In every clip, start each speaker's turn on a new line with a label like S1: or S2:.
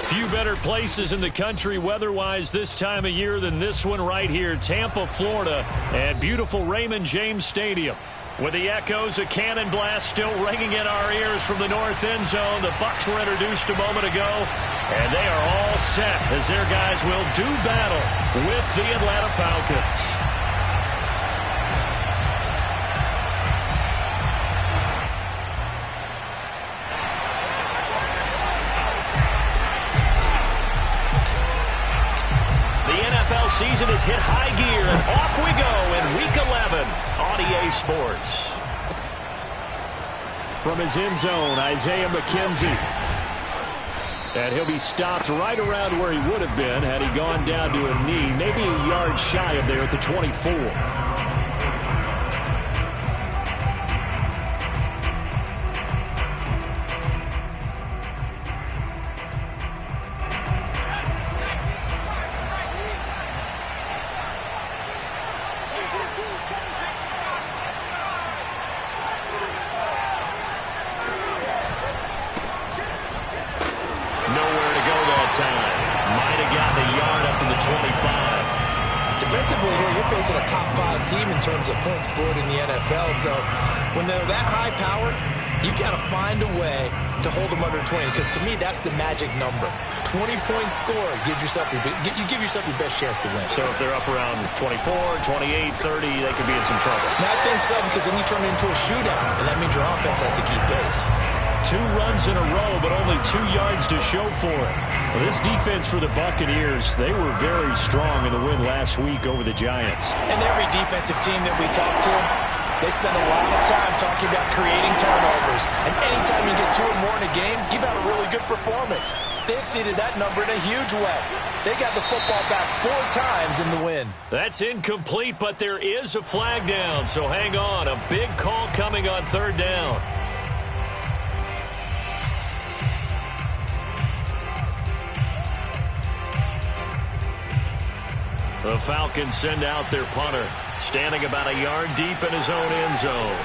S1: Few better places in the country weather-wise this time of year than this one right here, Tampa, Florida, at beautiful Raymond James Stadium. With the echoes of cannon blast still ringing in our ears from the north end zone, the Bucs were introduced a moment ago, and they are all set as their guys will do battle with the Atlanta Falcons. Season has hit high gear, and off we go in Week 11 on EA Sports. From his end zone, Isaiah McKenzie. And he'll be stopped right around where he would have been had he gone down to a knee, maybe a yard shy of there at the 24.
S2: Scored in the NFL, so when they're that high powered, you've got to find a way to hold them under 20, because to me that's the magic number. 20-point score gives yourself you give yourself your best chance to win.
S1: So if they're up around 24, 28, 30, they could be in some trouble.
S2: I think so, because then you turn it into a shootout, and that means your offense has to keep pace.
S1: 2 runs in a row, but only 2 yards to show for it. Well, this defense for the Buccaneers, they were very strong in the win last week over the Giants.
S2: And every defensive team that we talk to, they spend a lot of time talking about creating turnovers. And anytime you get 2 or more in a game, you've had a really good performance. They exceeded that number in a huge way. They got the football back 4 times in the win.
S1: That's incomplete, but there is a flag down, so hang on. A big call coming on 3rd down. The Falcons send out their punter, standing about a yard deep in his own end zone.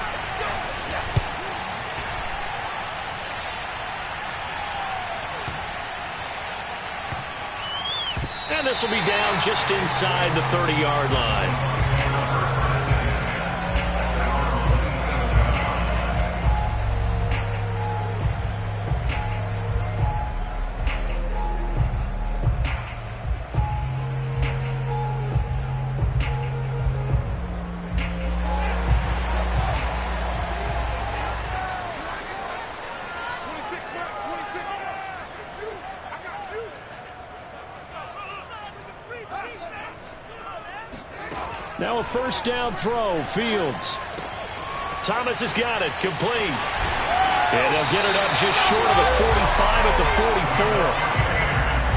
S1: And this will be down just inside the 30-yard line. Now a 1st down throw, Fields. Thomas has got it, complete. And they'll get it up just short of the 45 at the 44.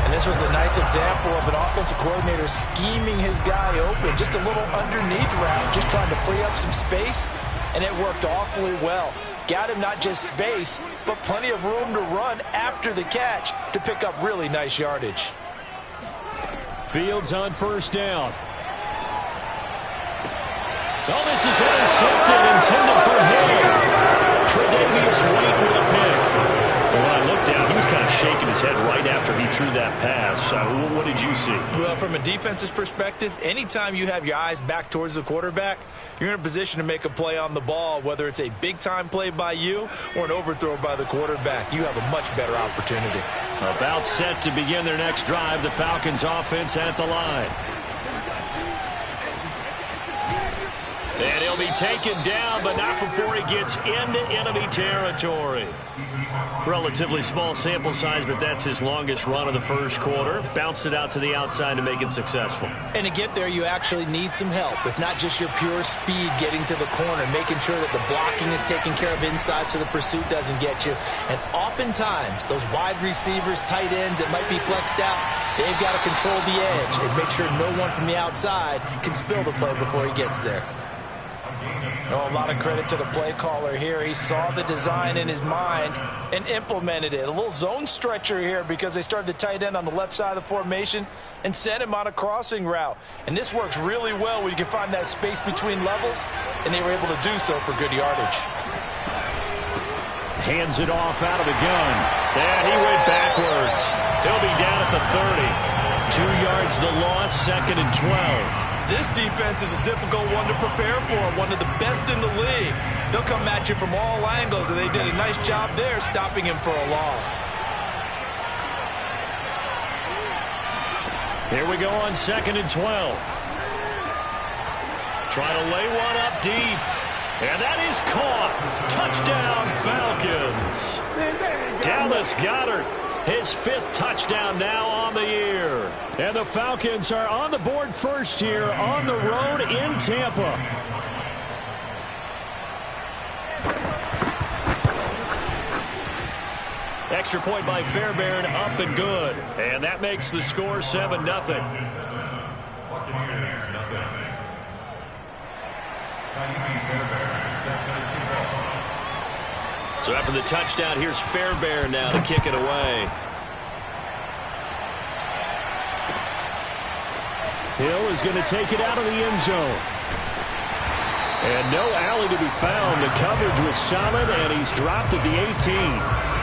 S2: And this was a nice example of an offensive coordinator scheming his guy open. Just a little underneath route, just trying to free up some space, and it worked awfully well. Got him not just space, but plenty of room to run after the catch to pick up really nice yardage.
S1: Fields on 1st down. Oh, this is intercepted, intended for him. Tre'Davious White with a pick. Well, when I looked down, he was kind of shaking his head right after he threw that pass. What did you see?
S2: Well, from a defense's perspective, anytime you have your eyes back towards the quarterback, you're in a position to make a play on the ball, whether it's a big-time play by you or an overthrow by the quarterback. You have a much better opportunity.
S1: About set to begin their next drive, the Falcons offense at the line. And he'll be taken down, but not before he gets into enemy territory. Relatively small sample size, but that's his longest run of the 1st quarter. Bounced it out to the outside to make it successful.
S2: And to get there, you actually need some help. It's not just your pure speed getting to the corner, making sure that the blocking is taken care of inside so the pursuit doesn't get you. And oftentimes, those wide receivers, tight ends that might be flexed out, they've got to control the edge and make sure no one from the outside can spill the play before he gets there. Oh, a lot of credit to the play caller here. He saw the design in his mind and implemented it. A little zone stretcher here because they started the tight end on the left side of the formation and sent him on a crossing route. And this works really well when you can find that space between levels, and they were able to do so for good yardage.
S1: Hands it off out of the gun. And he went backwards. He'll be down at the 30. 2 yards the loss, 2nd and 12.
S2: This defense is a difficult one to prepare for, one of the best in the league. They'll come at you from all angles, and they did a nice job there stopping him for a loss.
S1: Here we go on 2nd and 12. Trying to lay one up deep. And that is caught. Touchdown, Falcons. Dallas Goedert, his 5th touchdown now on the year. And the Falcons are on the board first here on the road in Tampa. Extra point by Fairbairn, up and good. And that makes the score 7-0. So after the touchdown, here's Fairbairn now to kick it away. Hill is going to take it out of the end zone. And no alley to be found. The coverage was solid, and he's dropped at the 18.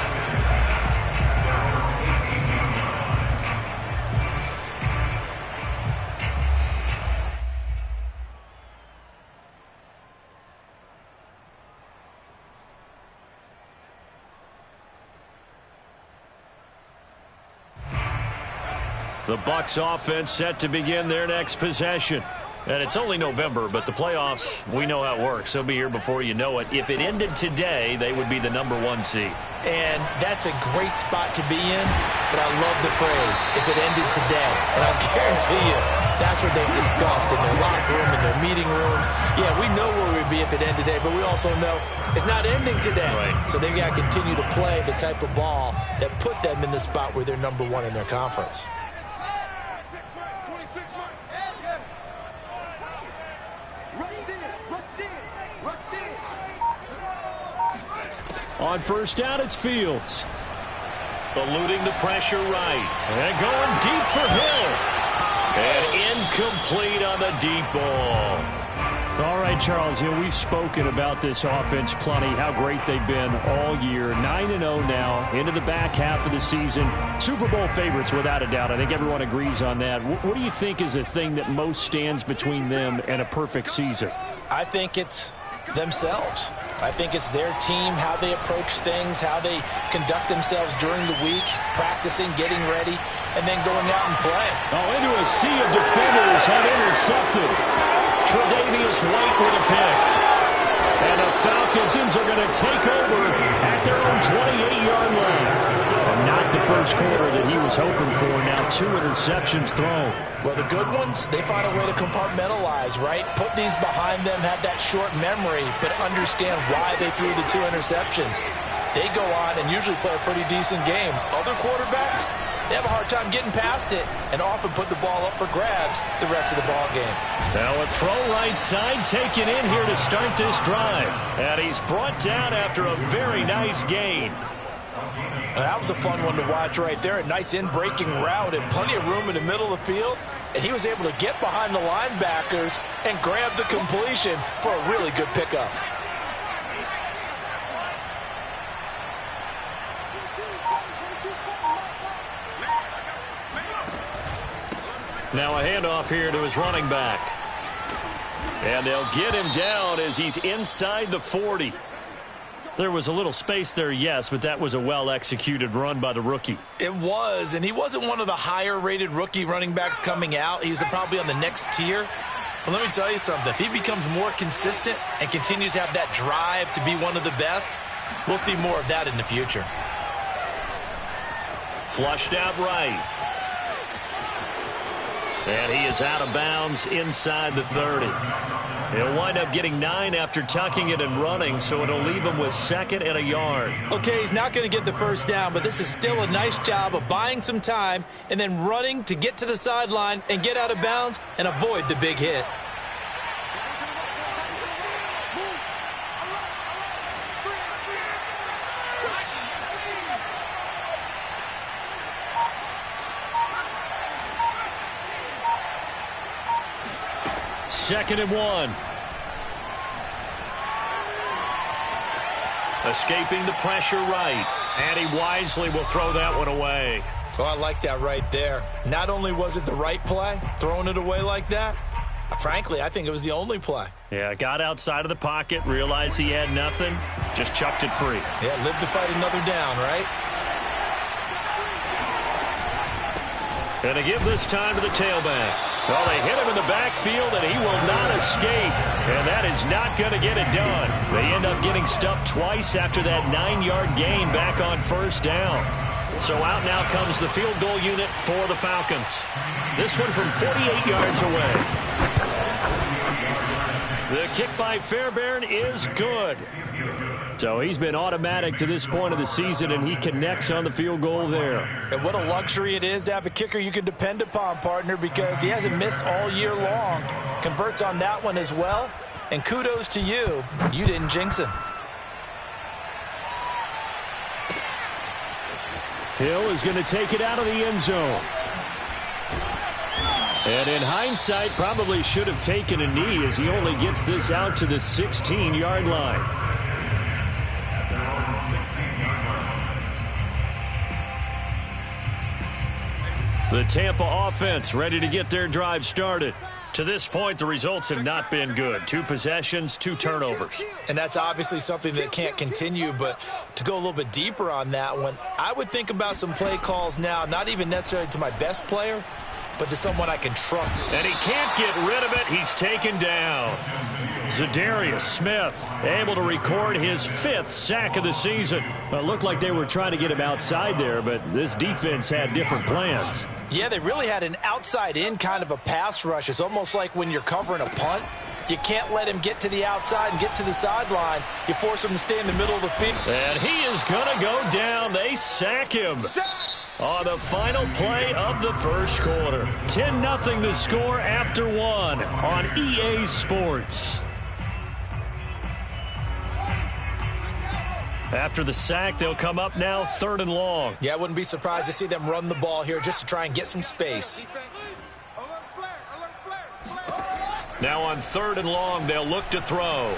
S1: The Bucs offense set to begin their next possession. And it's only November, but the playoffs, we know how it works. They'll be here before you know it. If it ended today, they would be the #1 seed.
S2: And that's a great spot to be in, but I love the phrase, if it ended today. And I'll guarantee you, that's what they've discussed in their locker room, in their meeting rooms. Yeah, we know where we'd be if it ended today, but we also know it's not ending today.
S1: Right.
S2: So they've got to continue to play the type of ball that put them in the spot where they're #1 in their conference.
S1: On first down, it's Fields. Eluding the pressure right. And going deep for Hill. And incomplete on the deep ball. All right, Charles, we've spoken about this offense plenty, how great they've been all year. 9-0 now, into the back half of the season. Super Bowl favorites, without a doubt. I think everyone agrees on that. What do you think is the thing that most stands between them and a perfect season?
S2: I think it's themselves. I think it's their team, how they approach things, how they conduct themselves during the week, practicing, getting ready, and then going out and playing.
S1: Oh, into a sea of defenders, unintercepted. Tre'Davious White with a pick. And the Falcons are going to take over at their own 28-yard line. And not the first quarter that he was hoping for. Now 2 interceptions thrown.
S2: Well, the good ones, they find a way to compartmentalize, right? Put these behind them, have that short memory, but understand why they threw the 2 interceptions. They go on and usually play a pretty decent game. Other quarterbacks, they have a hard time getting past it and often put the ball up for grabs the rest of the ball game.
S1: Now a throw right side taken in here to start this drive. And he's brought down after a very nice gain.
S2: That was a fun one to watch right there. A nice in-breaking route and plenty of room in the middle of the field. And he was able to get behind the linebackers and grab the completion for a really good pickup.
S1: Now a handoff here to his running back. And they'll get him down as he's inside the 40. There was a little space there, yes, but that was a well-executed run by the rookie.
S2: It was, and he wasn't one of the higher-rated rookie running backs coming out. He's probably on the next tier. But let me tell you something. If he becomes more consistent and continues to have that drive to be one of the best, we'll see more of that in the future.
S1: Flushed out right. And he is out of bounds inside the 30. He'll wind up getting 9 after tucking it and running, so it'll leave him with 2nd and a yard.
S2: Okay, he's not going to get the first down, but this is still a nice job of buying some time and then running to get to the sideline and get out of bounds and avoid the big hit.
S1: 2nd and 1. Escaping the pressure right. And he wisely will throw that one away.
S2: Oh, I like that right there. Not only was it the right play, throwing it away like that, frankly, I think it was the only play.
S1: Yeah, got outside of the pocket, realized he had nothing, just chucked it free.
S2: Yeah, live to fight another down, right?
S1: And to give this time to the tailback. Well, they hit him in the backfield, and he will not escape. And that is not going to get it done. They end up getting stuffed twice after that 9-yard gain back on 1st down. So out now comes the field goal unit for the Falcons. This one from 48 yards away. The kick by Fairbairn is good. So he's been automatic to this point of the season, and he connects on the field goal there.
S2: And what a luxury it is to have a kicker you can depend upon, partner, because he hasn't missed all year long. Converts on that one as well. And kudos to you. You didn't jinx him.
S1: Hill is going to take it out of the end zone. And in hindsight, probably should have taken a knee as he only gets this out to the 16-yard line. The Tampa offense ready to get their drive started. To this point, the results have not been good. 2 possessions, 2 turnovers.
S2: And that's obviously something that can't continue, but to go a little bit deeper on that one, I would think about some play calls now, not even necessarily to my best player, but to someone I can trust.
S1: And he can't get rid of it. He's taken down. Zadarius Smith able to record his 5th sack of the season. Well, it looked like they were trying to get him outside there, but this defense had different plans.
S2: Yeah, they really had an outside-in kind of a pass rush. It's almost like when you're covering a punt. You can't let him get to the outside and get to the sideline. You force him to stay in the middle of the field.
S1: And he is going to go down. They sack him on the final play of the first quarter. 10-0 the score after 1 on EA Sports. After the sack, they'll come up now 3rd and long.
S2: Yeah, I wouldn't be surprised to see them run the ball here just to try and get some space.
S1: Now on 3rd and long, they'll look to throw.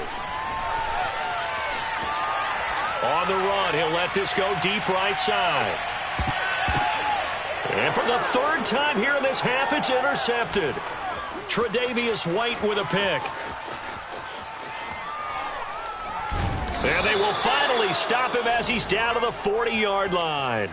S1: On the run, he'll let this go deep right side. And for the 3rd time here in this half, it's intercepted. Tre'Davious White with a pick. And they will finally stop him as he's down to the 40-yard line.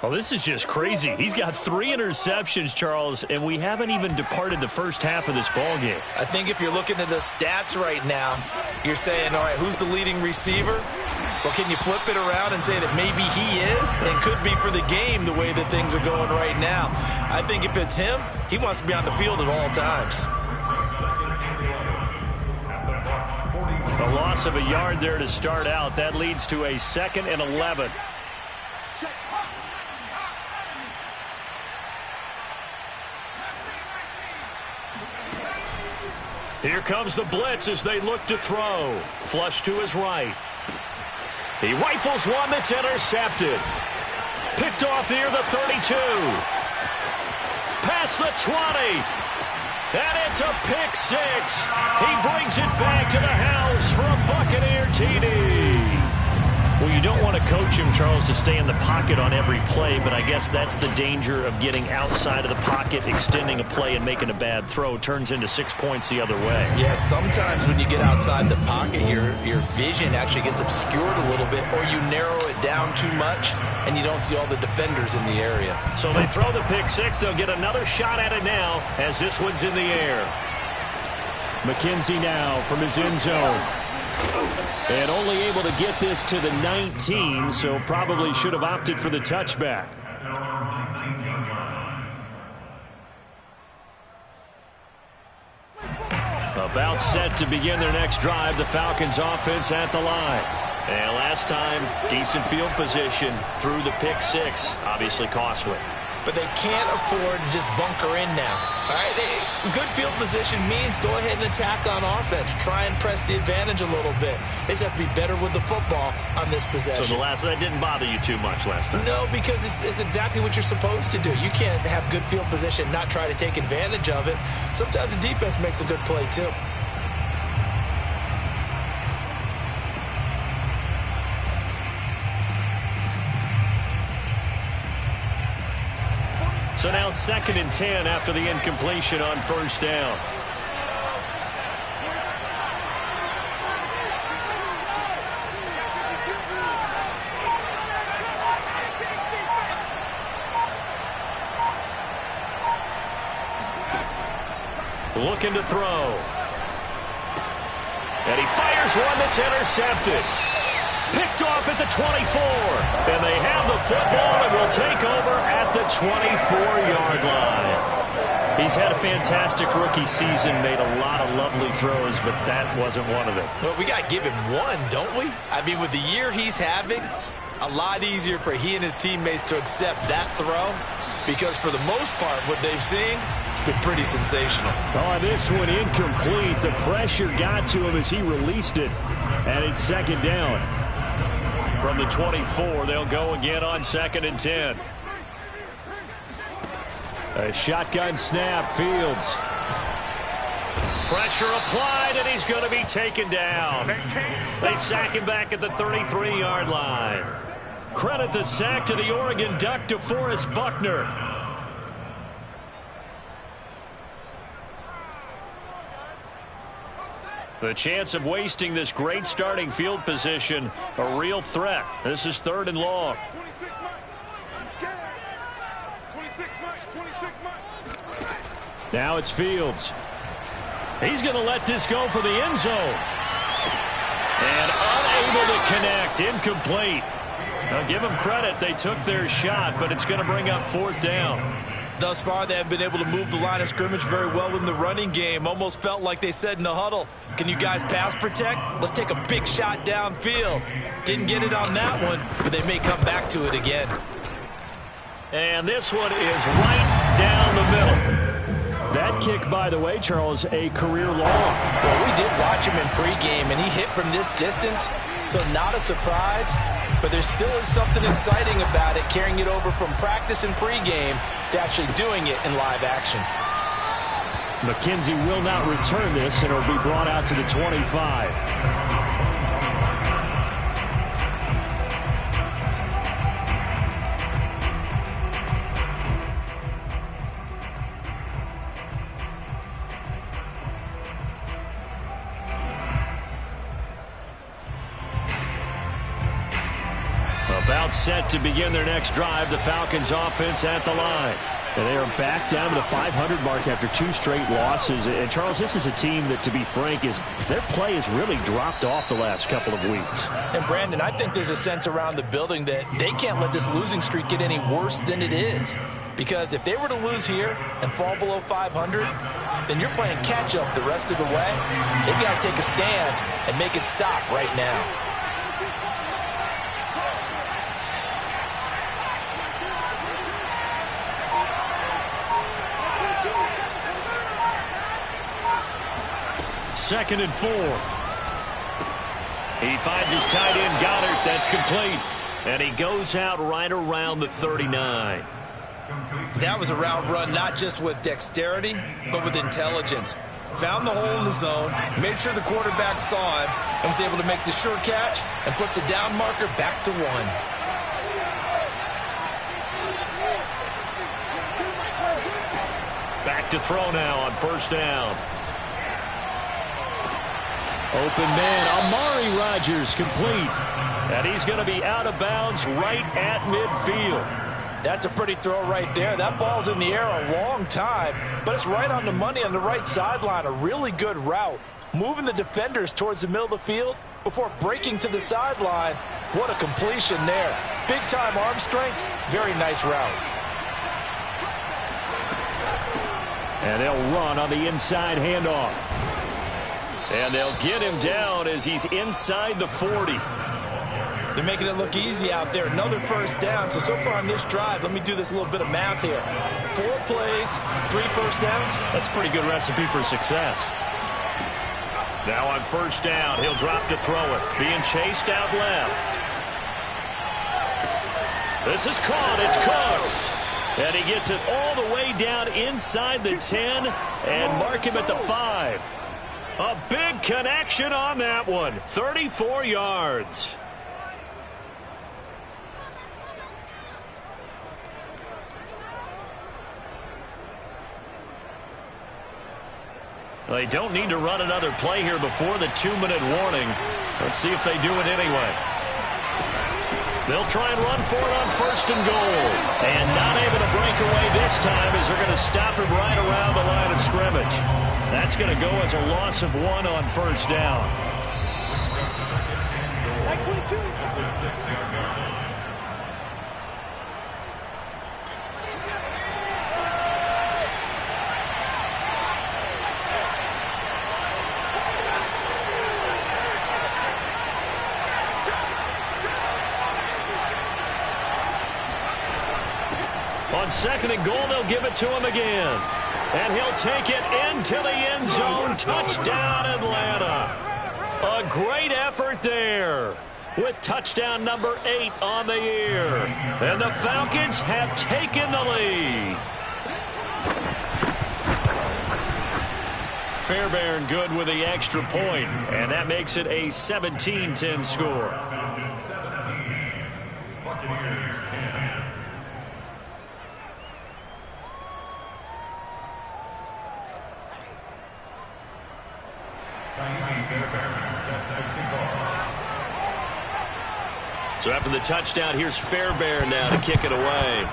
S1: Well, this is just crazy. He's got 3 interceptions, Charles, and we haven't even departed the first half of this ballgame.
S2: I think if you're looking at the stats right now, you're saying, all right, who's the leading receiver? Well, can you flip it around and say that maybe he is and could be for the game the way that things are going right now? I think if it's him, he wants to be on the field at all times.
S1: A loss of a yard there to start out. That leads to a 2nd and 11. Here comes the blitz as they look to throw. Flush to his right. He rifles one that's intercepted. Picked off near the 32. Past the 20. And it's a pick 6. He brings it back to the house for a Buccaneer TD. Well, you don't want to coach him, Charles, to stay in the pocket on every play, but I guess that's the danger of getting outside of the pocket, extending a play and making a bad throw. Turns into 6 points the other way.
S2: Yeah, sometimes when you get outside the pocket, your vision actually gets obscured a little bit, or you narrow it down too much, and you don't see all the defenders in the area.
S1: So they throw the pick 6. They'll get another shot at it now as this one's in the air. McKenzie now from his end zone. And only able to get this to the 19, so probably should have opted for the touchback. About set to begin their next drive, the Falcons offense at the line. And last time, decent field position through the pick 6, obviously costly.
S2: but they can't afford to just bunker in now. All right, good field position means go ahead and attack on offense. Try and press the advantage a little bit. They just have to be better with the football on this possession.
S1: So that didn't bother you too much last time?
S2: No, because it's exactly what you're supposed to do. You can't have good field position, not try to take advantage of it. Sometimes the defense makes a good play too.
S1: So now 2nd and 10 after the incompletion on first down. Looking to throw. And he fires one that's intercepted. Picked off at the 24. And they have the football and will take over at the 24-yard line. He's had a fantastic rookie season, made a lot of lovely throws, but that wasn't one of them.
S2: Well, we got to give him one, don't we? I mean, with the year he's having, a lot easier for he and his teammates to accept that throw, because for the most part, what they've seen, it's been pretty sensational.
S1: Oh, this one incomplete. The pressure got to him as he released it, and it's 2nd down. From the 24, they'll go again on 2nd and 10. A shotgun snap, Fields. Pressure applied, and he's going to be taken down. They sack him back at the 33-yard line. Credit the sack to the Oregon Duck, DeForest Buckner. The chance of wasting this great starting field position, a real threat. This is 3rd and long. Now it's Fields. He's going to let this go for the end zone. And unable to connect, incomplete. Now give them credit, they took their shot, but it's going to bring up 4th down.
S2: Thus far, they have been able to move the line of scrimmage very well in the running game. Almost felt like they said in the huddle, can you guys pass protect? Let's take a big shot downfield. Didn't get it on that one, but they may come back to it again.
S1: And this one is right down the middle. That kick, by the way, Charles, a career long.
S2: Well, we did watch him in pregame, and he hit from this distance, so not a surprise. But there still is something exciting about it, carrying it over from practice and pregame to actually doing it in live action.
S1: McKenzie will not return this, and it'll be brought out to the 25. About set to begin their next drive, the Falcons offense at the line. And they are back down to the 500 mark after 2 straight losses. And, Charles, this is a team that, to be frank, their play has really dropped off the last couple of weeks.
S2: And, Brandon, I think there's a sense around the building that they can't let this losing streak get any worse than it is. Because if they were to lose here and fall below 500, then you're playing catch-up the rest of the way. They've got to take a stand and make it stop right now.
S1: Second and 4. He finds his tight end, Goddard. That's complete. And he goes out right around the 39.
S2: That was a route run not just with dexterity, but with intelligence. Found the hole in the zone, made sure the quarterback saw him, and was able to make the sure catch and flip the down marker back to 1.
S1: Back to throw now on first down. Open man, Amari Rodgers, complete. And he's going to be out of bounds right at midfield.
S2: That's a pretty throw right there. That ball's in the air a long time, but it's right on the money on the right sideline. A really good route. Moving the defenders towards the middle of the field before breaking to the sideline. What a completion there. Big-time arm strength. Very nice route.
S1: And they'll run on the inside handoff. And they'll get him down as he's inside the 40.
S2: They're making it look easy out there. Another first down. So far on this drive, let me do this little bit of math here. 4 plays, 3 first downs.
S1: That's a pretty good recipe for success. Now on first down, he'll drop to throw it. Being chased out left. This is caught. It's Cooks. And he gets it all the way down inside the 10 and mark him at the 5. A big connection on that one. 34 yards. They don't need to run another play here before the 2-minute warning. Let's see if they do it anyway. They'll try and run for it on first and goal. And not able to break away this time as they're going to stop him right around the line of scrimmage. That's going to go as a loss of 1 on first down.
S3: Like 22.
S1: On second and goal, they'll give it to him again. And he'll take it into the end zone. Touchdown, Atlanta. A great effort there with touchdown number 8 on the year. And the Falcons have taken the lead. Fairbairn good with the extra point, and that makes it a 17-10 score. So after the touchdown, here's Fairbairn now to kick it away.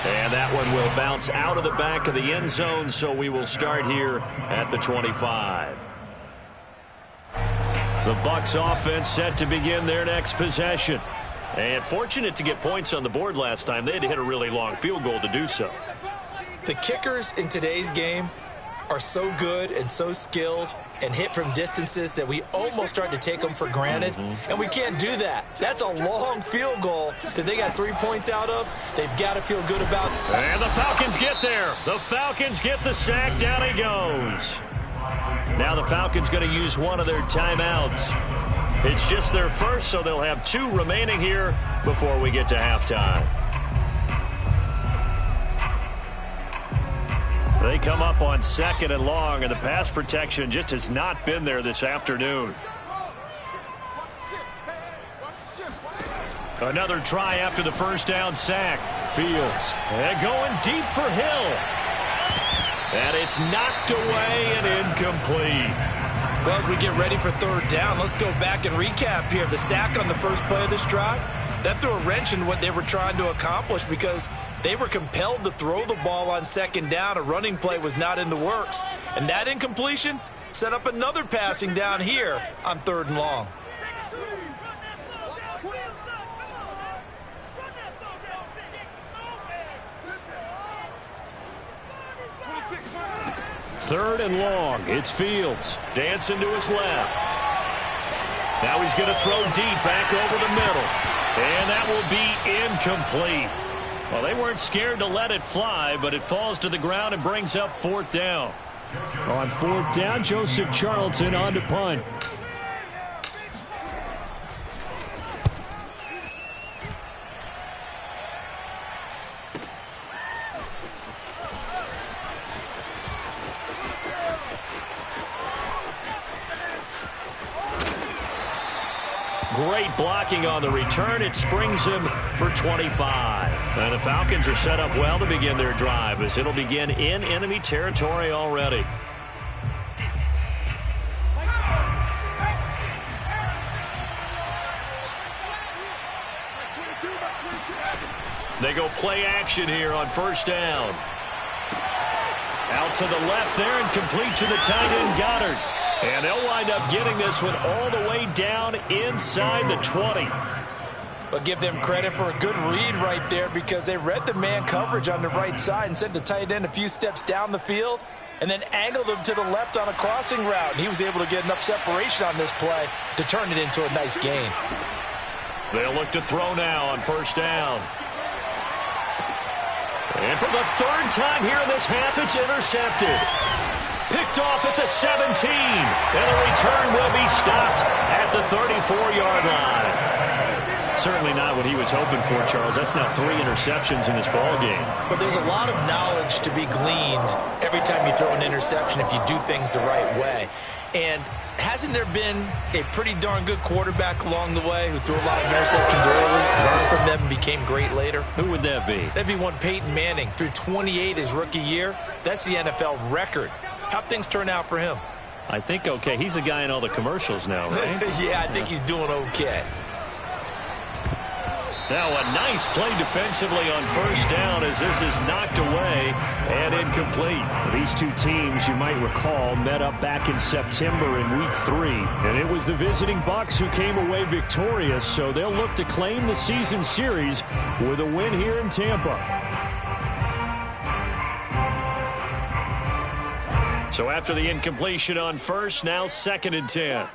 S1: And that one will bounce out of the back of the end zone, so we will start here at the 25. The Bucs offense set to begin their next possession. And fortunate to get points on the board last time. They had to hit a really long field goal to do so.
S2: The kickers in today's game are so good and so skilled and hit from distances that we almost start to take them for granted. And we can't do that. That's a long field goal that they got 3 points out of. They've got to feel good about.
S1: And the Falcons get there. The Falcons get the sack. Down he goes. Now the Falcons going to use one of their timeouts. It's just their first, so they'll have 2 remaining here before we get to halftime. They come up on second and long, and the pass protection just has not been there this afternoon. Another try after the first down sack. Fields. And going deep for Hill. And it's knocked away and incomplete.
S2: Well, as we get ready for third down, let's go back and recap here. The sack on the first play of this drive, that threw a wrench in what they were trying to accomplish because they were compelled to throw the ball on second down. A running play was not in the works. And that incompletion set up another passing down here on third and long.
S1: Third and long. It's Fields. Dancing to his left. Now he's going to throw deep back over the middle. And that will be incomplete. Well, they weren't scared to let it fly, but it falls to the ground and brings up fourth down. On fourth down, Joseph Charlton on to punt. Great blocking on the return. It springs him for 25. And the Falcons are set up well to begin their drive as it'll begin in enemy territory already. They go play action here on first down. Out to the left there and complete to the tight end Goddard. And they'll wind up getting this one all the way down inside the 20.
S2: But give them credit for a good read right there because they read the man coverage on the right side and sent the tight end a few steps down the field and then angled him to the left on a crossing route. And he was able to get enough separation on this play to turn it into a nice gain.
S1: They'll look to throw now on first down. And for the third time here in this half, it's intercepted. Picked off at the 17. And the return will be stopped at the 34-yard line. Certainly not what he was hoping for, Charles. That's now 3 interceptions in this ball game.
S2: But there's a lot of knowledge to be gleaned every time you throw an interception if you do things the right way. And hasn't there been a pretty darn good quarterback along the way who threw a lot of interceptions early, learned from them, and became great later?
S1: Who would that be?
S2: That'd be one Peyton Manning. Threw 28 his rookie year. That's the NFL record. How'd things turn out for him?
S1: I think okay. He's a guy in all the commercials now, right?
S2: Yeah, I think he's doing okay.
S1: Now a nice play defensively on first down as this is knocked away and incomplete. These two teams, you might recall, met up back in September in Week 3. And it was the visiting Bucs who came away victorious, so they'll look to claim the season series with a win here in Tampa. So after the incompletion on first, now 2nd and 10.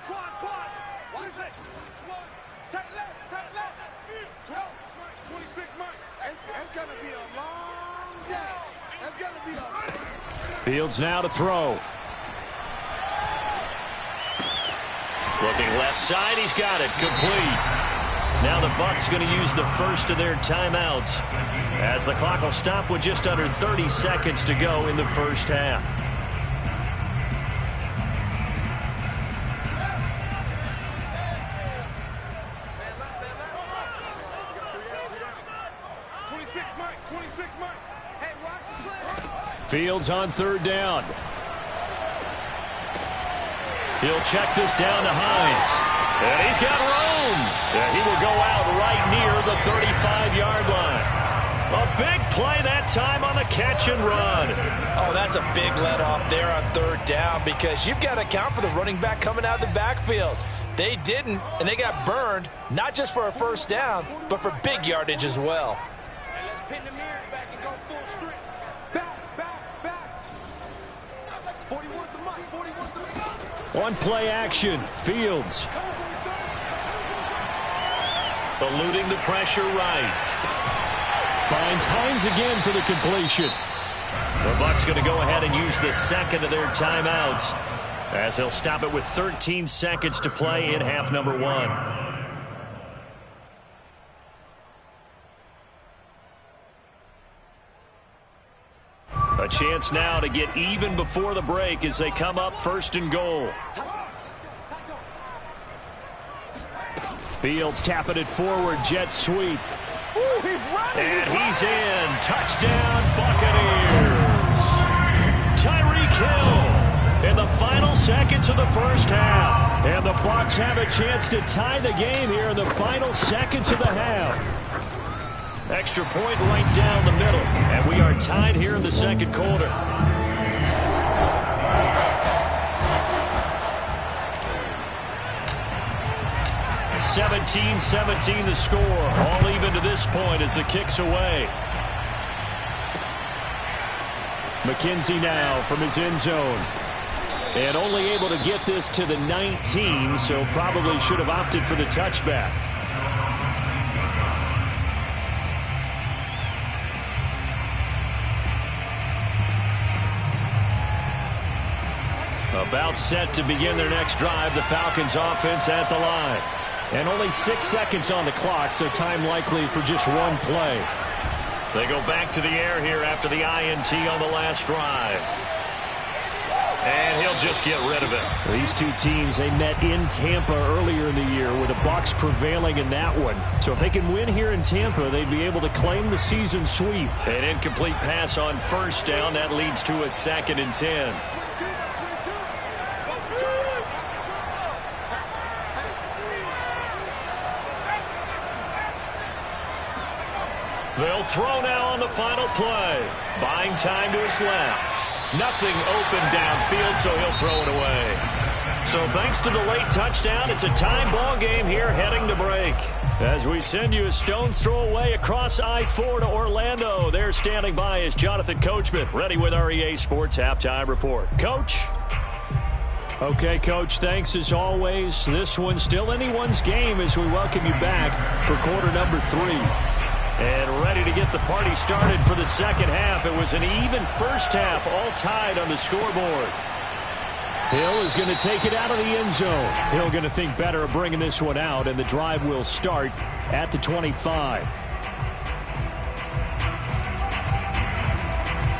S1: Fields now to throw. Looking left side, he's got it. Complete. Now the Bucs going to use the first of their timeouts as the clock will stop with just under 30 seconds to go in the first half. Fields on third down. He'll check this down to Hines. And he's got room. And he will go out right near the 35-yard line. A big play that time on the catch and run.
S2: Oh, that's a big let off there on third down because you've got to account for the running back coming out of the backfield. They didn't, and they got burned, not just for a first down, but for big yardage as well.
S3: And let's pin the mirrors back and go full strength.
S1: One play action. Fields. Eluding the pressure right. Finds Hines again for the completion. The Bucs going to go ahead and use the second of their timeouts as they'll stop it with 13 seconds to play in half number 1. A chance now to get even before the break as they come up 1st and goal. Fields tapping it forward, jet sweep. And he's in. Touchdown, Buccaneers. Tyreek Hill in the final seconds of the first half. And the Bucs have a chance to tie the game here in the final seconds of the half. Extra point right down the middle. And we are tied here in the second quarter. (17-17) the score. All even to this point as the kick's away. McKenzie now from his end zone. And only able to get this to the 19, so probably should have opted for the touchback. About set to begin their next drive, the Falcons offense at the line. And only 6 seconds on the clock, so time likely for just one play. They go back to the air here after the INT on the last drive. And he'll just get rid of it. These two teams, they met in Tampa earlier in the year with the Bucs prevailing in that one. So if they can win here in Tampa, they'd be able to claim the season sweep. An incomplete pass on first down. That leads to a 2nd and 10. They'll throw now on the final play. Buying time to his left. Nothing open downfield, so he'll throw it away. So thanks to the late touchdown, it's a tie ball game here heading to break. As we send you a stone's throw away across I-4 to Orlando. There standing by is Jonathan Coachman, ready with our EA Sports Halftime Report. Coach? Okay, Coach, thanks as always. This one's still anyone's game as we welcome you back for quarter number 3. And ready to get the party started for the second half. It was an even first half, all tied on the scoreboard. Hill is going to take it out of the end zone. Hill going to think better of bringing this one out, and the drive will start at the 25.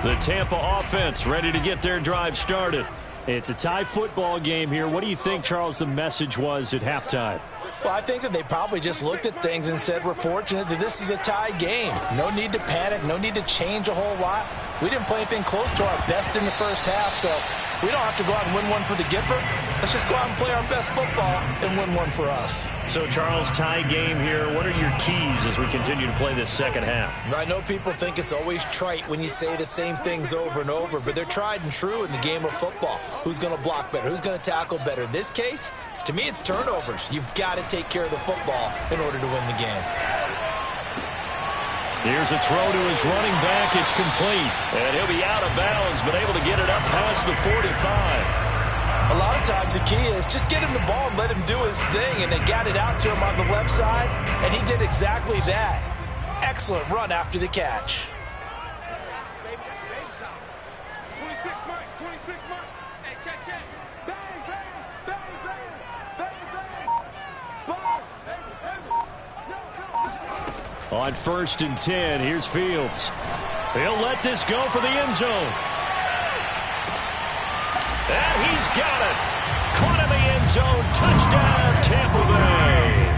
S1: The Tampa offense ready to get their drive started. It's a tie football game here. What do you think, Charles, the message was at halftime?
S2: Well, I think that they probably just looked at things and said, we're fortunate that this is a tie game. No need to panic, no need to change a whole lot. We didn't play anything close to our best in the first half, so we don't have to go out and win one for the Gipper. Let's just go out and play our best football and win one for us.
S1: So, Charles, tie game here. What are your keys as we continue to play this second half?
S2: I know people think it's always trite when you say the same things over and over, but they're tried and true in the game of football. Who's going to block better? Who's going to tackle better? In this case, to me, it's turnovers. You've got to take care of the football in order to win the game.
S1: Here's a throw to his running back. It's complete. And he'll be out of bounds, but able to get it up past the 45.
S2: A lot of times the key is just get him the ball and let him do his thing, and they got it out to him on the left side, and he did exactly that. Excellent run after the catch.
S3: 26 Mike, 26 Mike. Hey, check. Bang, bang, bang, bang, bang, bang. Sparks.
S1: On 1st and 10, here's Fields. He'll let this go for the end zone. And he's got it. Caught in the end zone. Touchdown, Tampa Bay.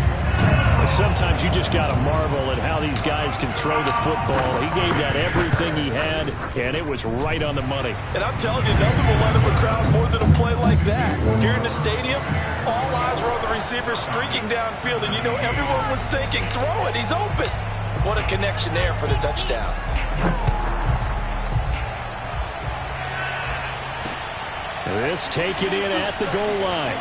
S1: Sometimes you just got to marvel at how these guys can throw the football. He gave that everything he had, and it was right on the money.
S2: And I'm telling you, nothing will let him a crowd more than a play like that. Here in the stadium, all eyes were on the receiver streaking downfield, and you know everyone was thinking, throw it, he's open. What a connection there for the touchdown.
S1: This taken in at the goal line.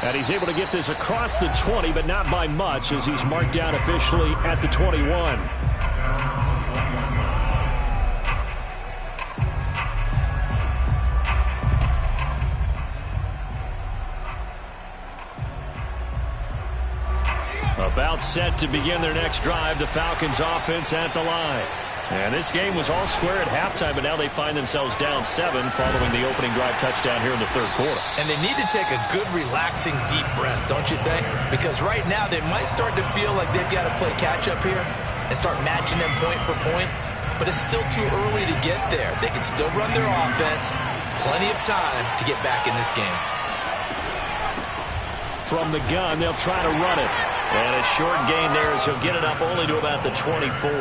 S1: And he's able to get this across the 20, but not by much, as he's marked down officially at the 21. About set to begin their next drive, the Falcons offense at the line. And this game was all square at halftime, but now they find themselves down 7 following the opening drive touchdown here in the third quarter.
S2: And they need to take a good, relaxing, deep breath, don't you think? Because right now they might start to feel like they've got to play catch-up here and start matching them point for point. But it's still too early to get there. They can still run their offense. Plenty of time to get back in this game.
S1: From the gun, they'll try to run it. And a short gain there as he'll get it up only to about the 24.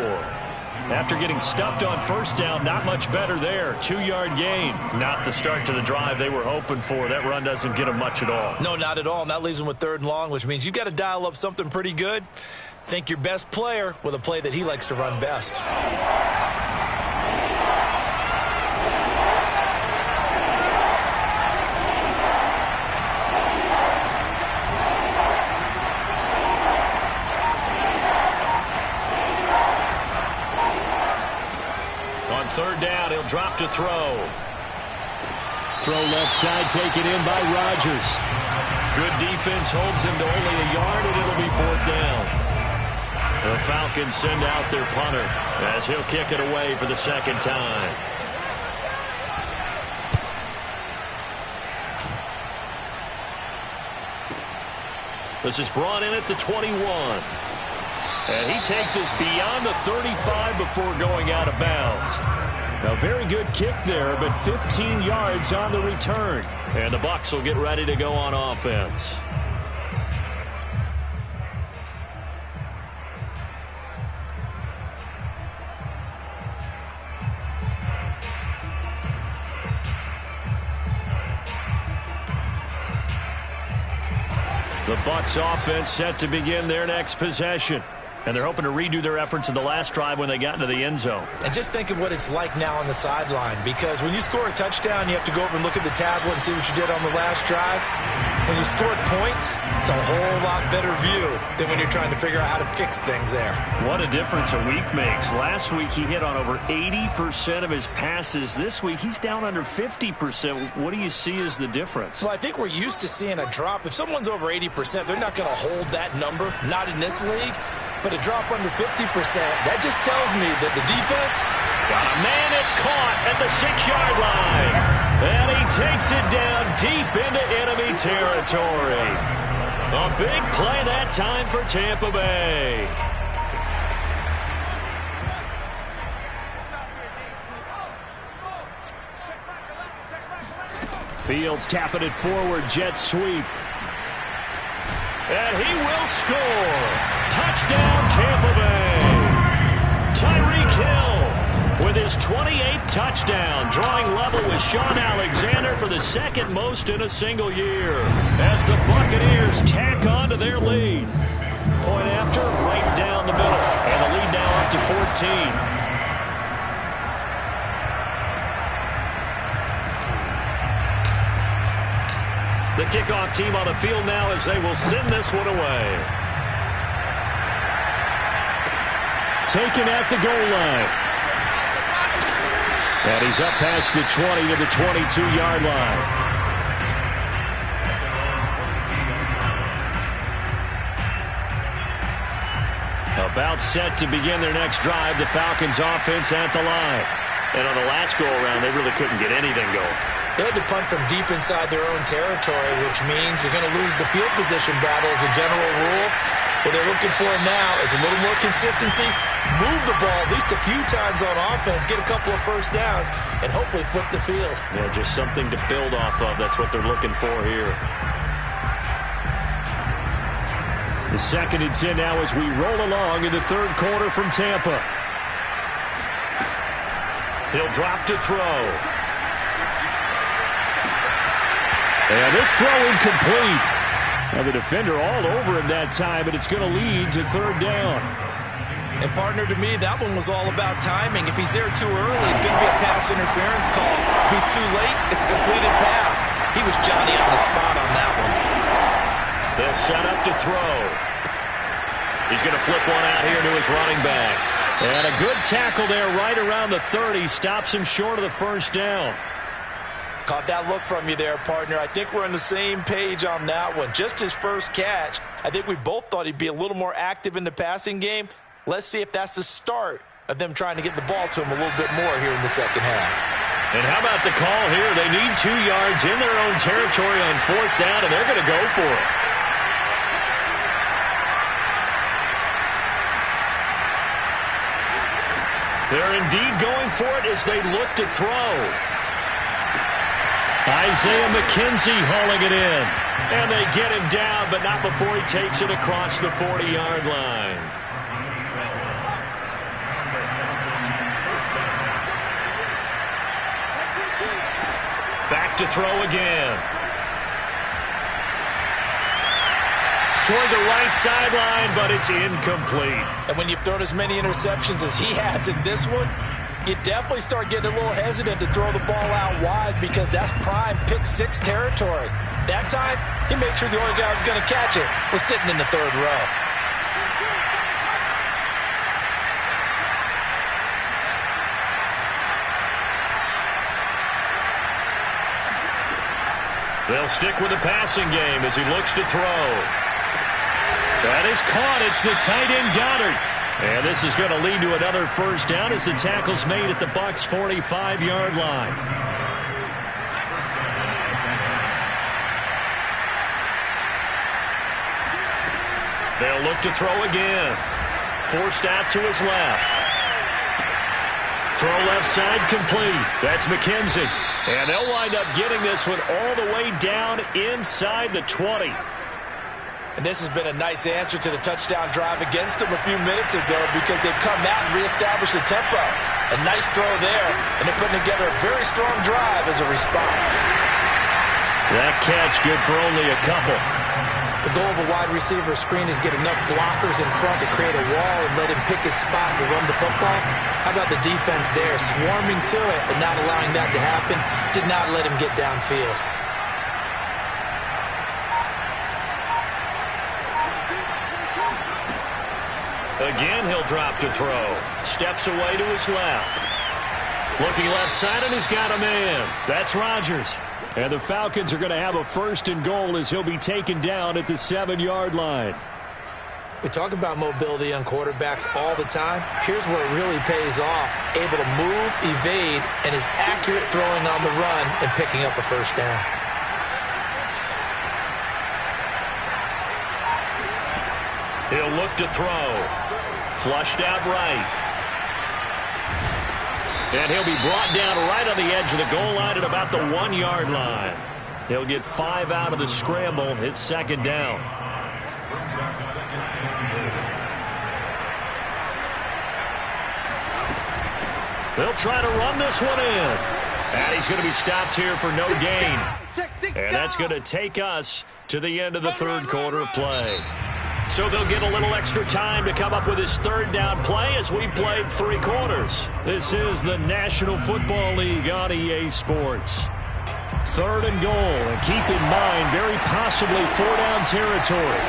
S1: After getting stuffed on first down, not much better there. 2-yard gain. Not the start to the drive they were hoping for. That run doesn't get them much at all.
S2: No, not at all. And that leaves them with 3rd and long, which means you've got to dial up something pretty good. Think your best player with a play that he likes to run best.
S1: On 3rd down, he'll drop to throw. Throw left side, taken in by Rodgers. Good defense holds him to only a yard, and it'll be 4th down. The Falcons send out their punter as he'll kick it away for the second time. This is brought in at the 21. And he takes us beyond the 35 before going out of bounds. A very good kick there, but 15 yards on the return. And the Bucs will get ready to go on offense. The Bucs offense set to begin their next possession. And they're hoping to redo their efforts in the last drive when they got into the end zone.
S2: And just think of what it's like now on the sideline, because when you score a touchdown, you have to go over and look at the tablet and see what you did on the last drive. When you scored points, it's a whole lot better view than when you're trying to figure out how to fix things there.
S1: What a difference a week makes. Last week, he hit on over 80% of his passes. This week, he's down under 50%. What do you see as the difference?
S2: Well, I think we're used to seeing a drop. If someone's over 80%, they're not going to hold that number, not in this league. But a drop under 50%, that just tells me that the defense...
S1: Got a man that's caught at the 6-yard line. And he takes it down deep into enemy territory. A big play that time for Tampa Bay. Fields tapping it forward, jet sweep. And he will score. Touchdown, Tampa Bay. Tyreek Hill with his 28th touchdown, drawing level with Sean Alexander for the second most in a single year, as the Buccaneers tack on to their lead. Point after, right down the middle, and the lead now up to 14. The kickoff team on the field now as they will send this one away. Taken at the goal line. And he's up past the 20 to the 22-yard line. About set to begin their next drive, the Falcons offense at the line. And on the last go-around, they really couldn't get anything going.
S2: They had to punt from deep inside their own territory, which means you're going to lose the field position battle as a general rule. What they're looking for now is a little more consistency, move the ball at least a few times on offense, get a couple of first downs, and hopefully flip the field.
S1: Yeah, just something to build off of. That's what they're looking for here. The 2nd and 10 now as we roll along in the third quarter from Tampa. He'll drop to throw. And this throw incomplete. Now the defender all over him that time, but it's going to lead to third down.
S2: And partner, to me, that one was all about timing. If he's there too early, it's going to be a pass interference call. If he's too late, it's a completed pass. He was Johnny on the spot on that one.
S1: They'll set up to throw. He's going to flip one out here to his running back. And a good tackle there right around the 30. Stops him short of the first down.
S2: Caught that look from you there, partner. I think we're on the same page on that one. Just his first catch. I think we both thought he'd be a little more active in the passing game. Let's see if that's the start of them trying to get the ball to him a little bit more here in the second half.
S1: And how about the call here? They need 2 yards in their own territory on fourth down, and they're going to go for it. They're indeed going for it as they look to throw. Isaiah McKenzie hauling it in. And they get him down, but not before he takes it across the 40-yard line. Back to throw again. Toward the right sideline, but it's incomplete.
S2: And when you've thrown as many interceptions as he has in this one, you definitely start getting a little hesitant to throw the ball out wide because that's prime pick 6 territory. That time, he made sure the only guy who was going to catch it was sitting in the third row.
S1: They'll stick with the passing game as he looks to throw. That is caught. It's the tight end Goddard. And this is going to lead to another first down as the tackle's made at the Bucs 45-yard line. They'll look to throw again. Forced out to his left. Throw left side complete. That's McKenzie. And they'll wind up getting this one all the way down inside the 20.
S2: And this has been a nice answer to the touchdown drive against them a few minutes ago because they've come out and reestablished the tempo. A nice throw there, and they're putting together a very strong drive as a response.
S1: That catch good for only a couple.
S2: The goal of a wide receiver screen is get enough blockers in front to create a wall and let him pick his spot to run the football. How about the defense there, swarming to it and not allowing that to happen? Did not let him get downfield.
S1: Again, he'll drop to throw. Steps away to his left. Looking left side, and he's got a man. That's Rodgers. And the Falcons are going to have a 1st and goal as he'll be taken down at the 7-yard line.
S2: We talk about mobility on quarterbacks all the time. Here's where it really pays off. Able to move, evade, and is accurate throwing on the run and picking up a 1st down.
S1: He'll look to throw. Flushed out right. And he'll be brought down right on the edge of the goal line at about the 1-yard line. He'll get 5 out of the scramble. It's 2nd down. They'll try to run this one in. And he's going to be stopped here for no gain. And that's going to take us to the end of the 3rd quarter of play. So they'll get a little extra time to come up with his 3rd down play as we've played 3 quarters. This is the National Football League on EA Sports. 3rd and goal, and keep in mind, very possibly 4-down territory.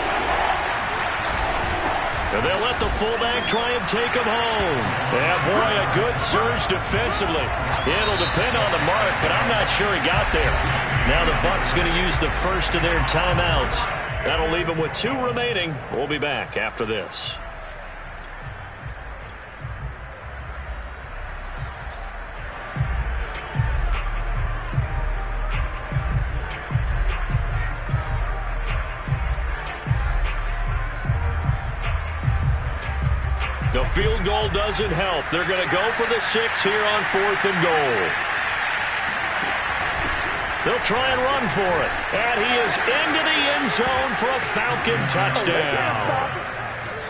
S1: And they'll let the fullback try and take him home. Yeah, boy, a good surge defensively. It'll depend on the mark, but I'm not sure he got there. Now the Bucs going to use the first of their timeouts. That'll leave him with 2 remaining. We'll be back after this. The field goal doesn't help. They're going to go for the 6 here on 4th and goal. They'll try and run for it. And he is into the end zone for a Falcon touchdown.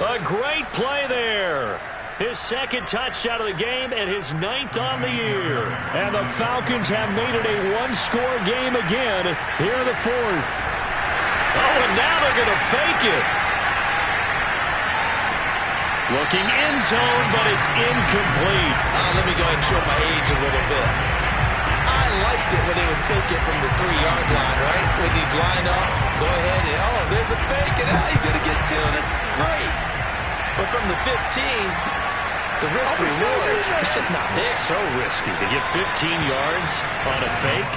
S1: A great play there. His 2nd touchdown of the game and his 9th on the year. And the Falcons have made it a 1-score game again here in the 4th. Oh, and now they're going to fake it. Looking end zone, but it's incomplete.
S2: Let me go ahead and show my age a little bit. I liked it when they would fake it from the 3-yard line, right? When he'd line up, go ahead and, oh, there's a fake, and he's going to get 2. That's great. But from the 15, the risk-reward is just not there.
S1: So risky to get 15 yards on a fake.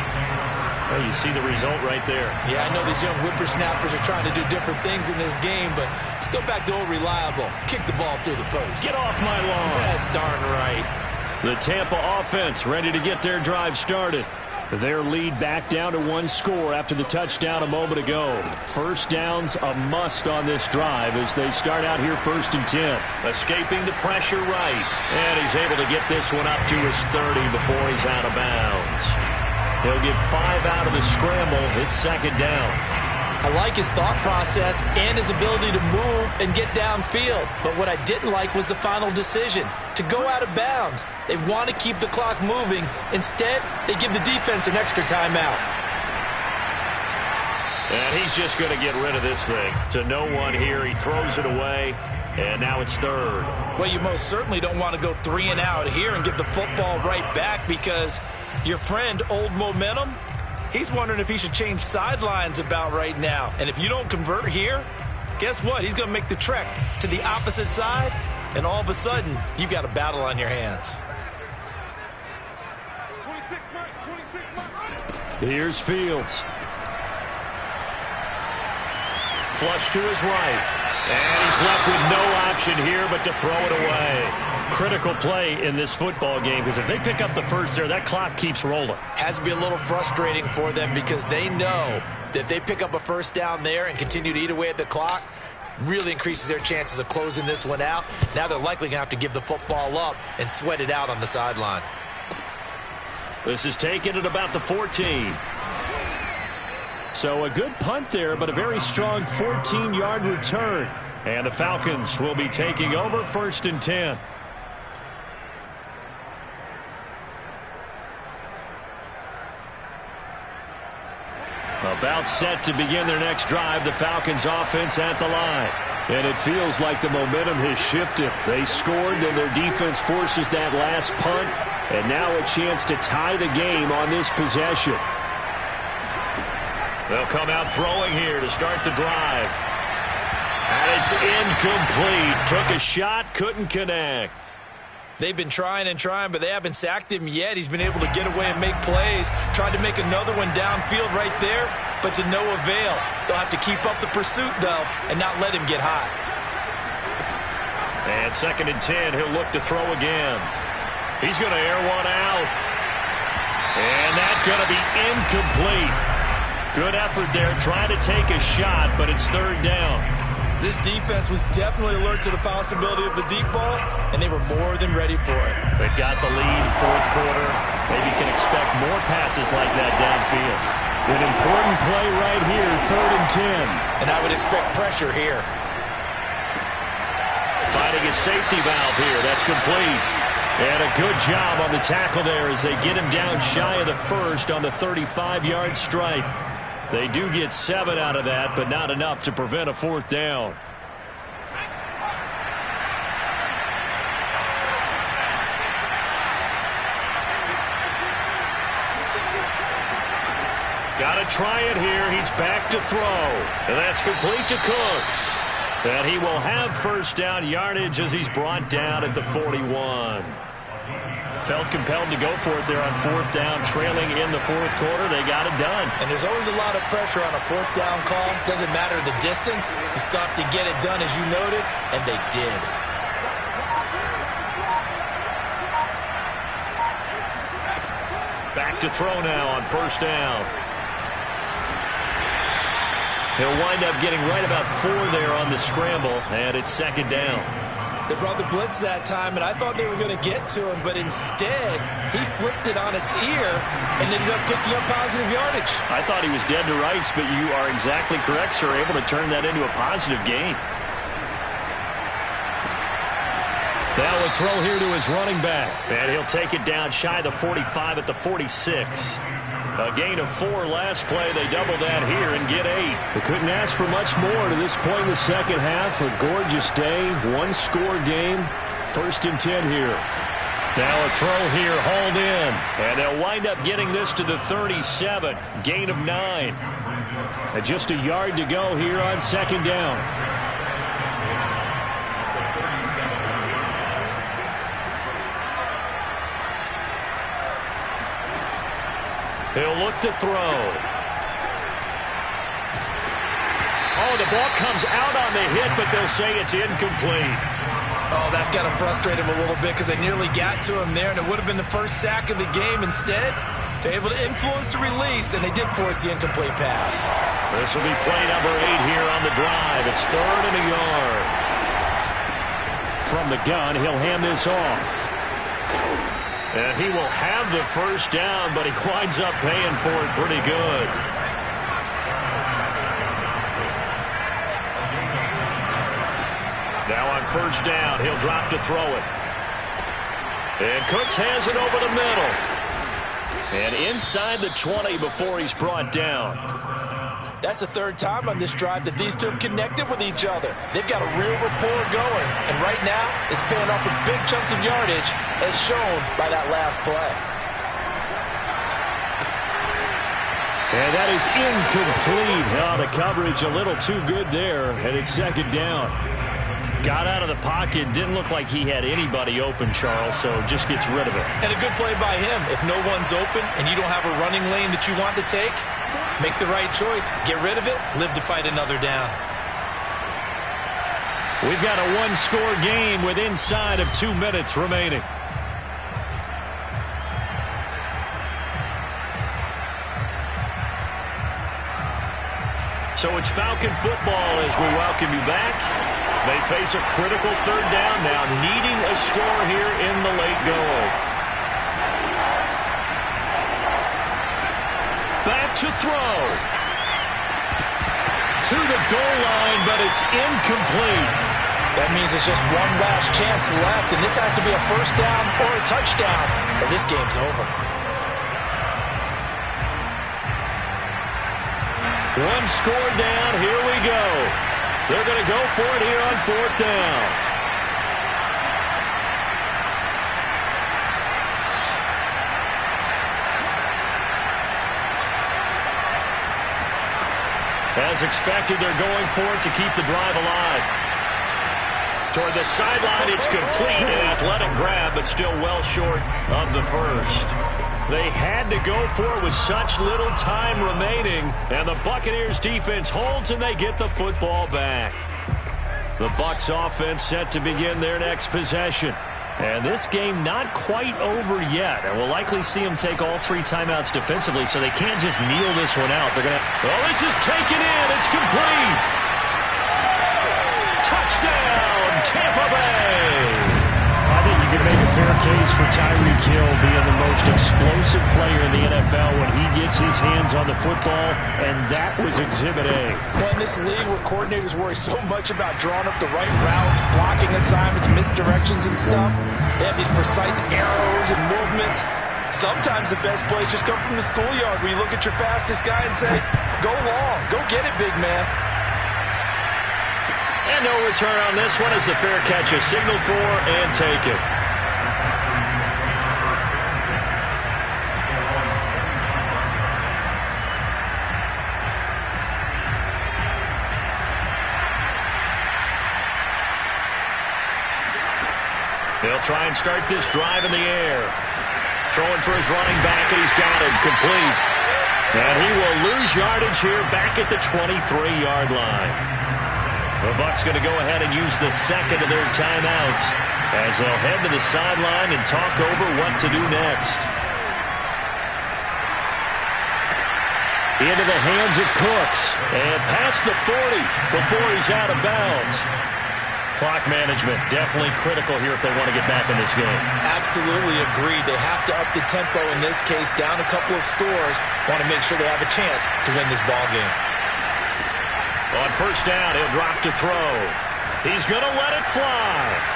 S1: Well, you see the result right there.
S2: Yeah, I know these young whippersnappers are trying to do different things in this game, but let's go back to old reliable. Kick the ball through the post.
S1: Get off my lawn.
S2: That's darn right.
S1: The Tampa offense ready to get their drive started. Their lead back down to 1 score after the touchdown a moment ago. 1st down's a must on this drive as they start out here 1st and 10. Escaping the pressure right. And he's able to get this one up to his 30 before he's out of bounds. He'll get 5 out of the scramble. It's 2nd down.
S2: I like his thought process and his ability to move and get downfield. But what I didn't like was the final decision, to go out of bounds. They want to keep the clock moving. Instead, they give the defense an extra timeout.
S1: And he's just going to get rid of this thing. To no one here. He throws it away. And now it's 3rd.
S2: Well, you most certainly don't want to go 3 and out here and give the football right back because your friend, Old Momentum, he's wondering if he should change sidelines about right now. And if you don't convert here, guess what? He's going to make the trek to the opposite side, and all of a sudden, you've got a battle on your hands.
S3: 26 months.
S1: Here's Fields. Flush to his right. And he's left with no option here but to throw it away. Critical play in this football game because if they pick up the 1st there, that clock keeps rolling.
S2: Has to be a little frustrating for them because they know that if they pick up a 1st down there and continue to eat away at the clock, really increases their chances of closing this one out. Now they're likely going to have to give the football up and sweat it out on the sideline.
S1: This is taken at about the 14. So a good punt there, but a very strong 14-yard return. And the Falcons will be taking over 1st and 10. About set to begin their next drive, the Falcons offense at the line. And it feels like the momentum has shifted. They scored, and their defense forces that last punt. And now a chance to tie the game on this possession. They'll come out throwing here to start the drive. And it's incomplete. Took a shot, couldn't connect.
S2: They've been trying and trying, but they haven't sacked him yet. He's been able to get away and make plays. Tried to make another one downfield right there, but to no avail. They'll have to keep up the pursuit, though, and not let him get hot.
S1: And 2nd and 10, he'll look to throw again. He's going to air one out. And that's going to be incomplete. Good effort there, trying to take a shot, but it's 3rd down.
S2: This defense was definitely alert to the possibility of the deep ball, and they were more than ready for it.
S1: They've got the lead, 4th quarter. Maybe can expect more passes like that downfield. An important play right here, 3rd and 10.
S2: And I would expect pressure here.
S1: Finding a safety valve here. That's complete. And a good job on the tackle there as they get him down shy of the first on the 35-yard stripe. They do get 7 out of that, but not enough to prevent a 4th down. Got to try it here. He's back to throw. And that's complete to Cooks. And he will have 1st down yardage as he's brought down at the 41. Felt compelled to go for it there on 4th down, trailing in the 4th quarter. They got it done.
S2: And there's always a lot of pressure on a 4th down call. Doesn't matter the distance. You stop to get it done, as you noted, and they did.
S1: Back to throw now on 1st down. He'll wind up getting right about 4 there on the scramble, and it's 2nd down.
S2: They brought the blitz that time, and I thought they were going to get to him, but instead, he flipped it on its ear and ended up picking up positive yardage.
S1: I thought he was dead to rights, but you are exactly correct, sir, able to turn that into a positive gain. Now a throw here to his running back, and he'll take it down shy of the 45 at the 46. A gain of 4 last play. They double that here and get 8. They couldn't ask for much more to this point in the second half. A gorgeous day, 1-score game. 1st and 10 here. Now a throw here, hauled in. And they'll wind up getting this to the 37. Gain of 9. And just a yard to go here on 2nd down. He'll look to throw. Oh, the ball comes out on the hit, but they'll say it's incomplete.
S2: Oh, that's got to frustrate him a little bit because they nearly got to him there, and it would have been the first sack of the game. Instead, they're able to influence the release, and they did force the incomplete pass.
S1: This will be play number 8 here on the drive. It's 3rd and a yard. From the gun, he'll hand this off. And he will have the 1st down, but he winds up paying for it pretty good. Now on 1st down, he'll drop to throw it. And Cooks has it over the middle. And inside the 20 before he's brought down.
S2: That's the 3rd time on this drive that these two have connected with each other. They've got a real rapport going. And right now, it's paying off with big chunks of yardage, as shown by that last play.
S1: And that is incomplete. Oh, the coverage a little too good there, and it's 2nd down. Got out of the pocket. Didn't look like he had anybody open, Charles, so just gets rid of it.
S2: And a good play by him. If no one's open and you don't have a running lane that you want to take, make the right choice. Get rid of it. Live to fight another down.
S1: We've got a 1-score game with inside of 2 minutes remaining. So it's Falcon football as we welcome you back. They face a critical 3rd down now, needing a score here in the late going. Back to throw. To the goal line, but it's incomplete.
S2: That means it's just one last chance left, and this has to be a 1st down or a touchdown, or this game's over.
S1: One score down. Here we go. They're going to go for it here on 4th down. As expected, they're going for it to keep the drive alive. Toward the sideline, it's complete. An athletic grab, but still well short of the first. They had to go for it with such little time remaining, and the Buccaneers defense holds and they get the football back. The Bucs offense set to begin their next possession. And this game not quite over yet. And we'll likely see them take all 3 timeouts defensively, so they can't just kneel this one out. They're going to... Well, this is taken in. It's complete. Touchdown, Tampa Bay.
S4: I think you can make a fair case for Tyreek Hill being the most explosive player in the NFL when he gets his hands on the football, and that was Exhibit A.
S2: Well, in this league where coordinators worry so much about drawing up the right routes, blocking assignments, misdirections and stuff, they have these precise arrows and movements. Sometimes the best plays just come from the schoolyard where you look at your fastest guy and say, go long, go get it, big man.
S1: And no return on this one as the fair catch is signaled for and taken. They'll try and start this drive in the air. Throwing for his running back, and he's got it complete. And he will lose yardage here back at the 23-yard line. The Bucs going to go ahead and use the second of their timeouts as they'll head to the sideline and talk over what to do next. Into the hands of Cooks and past the 40 before he's out of bounds. Clock management definitely critical here if they want to get back in this game.
S2: Absolutely agreed. They have to up the tempo in this case, down a couple of scores. Want to make sure they have a chance to win this ball game.
S1: On first down, he'll drop to throw. He's going to let it fly.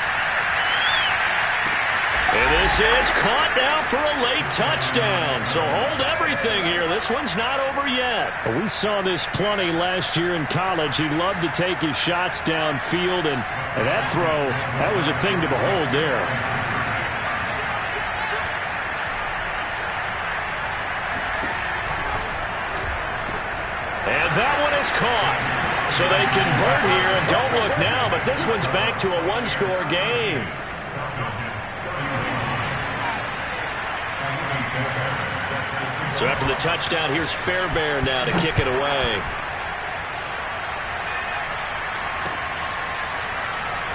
S1: And this is caught now for a late touchdown. So hold everything here. This one's not over yet.
S4: We saw this plenty last year in college. He loved to take his shots downfield, and that throw, that was a thing to behold there.
S1: And that one is caught. So they convert here, and don't look now, but this one's back to a one-score game. So after the touchdown, here's Fairbairn now to kick it away.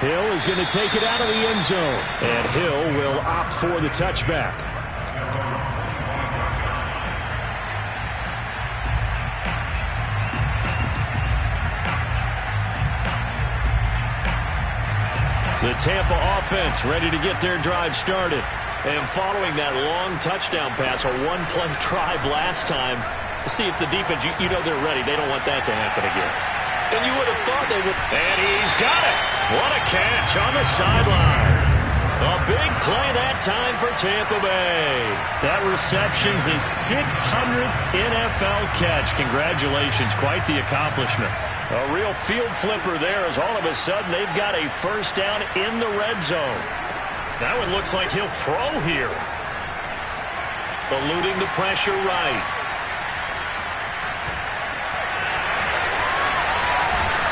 S4: Hill is going to take it out of the end zone, and Hill will opt for the touchback.
S1: The Tampa offense ready to get their drive started. And following that long touchdown pass, a one-play drive last time, see if the defense, you know they're ready. They don't want that to happen again.
S2: And you would have thought they would.
S1: And he's got it. What a catch on the sideline. A big play that time for Tampa Bay.
S4: That reception, his 600th NFL catch. Congratulations. Quite the accomplishment.
S1: A real field flipper there as all of a sudden they've got a first down in the red zone. That one looks like he'll throw here. Eluding the pressure right.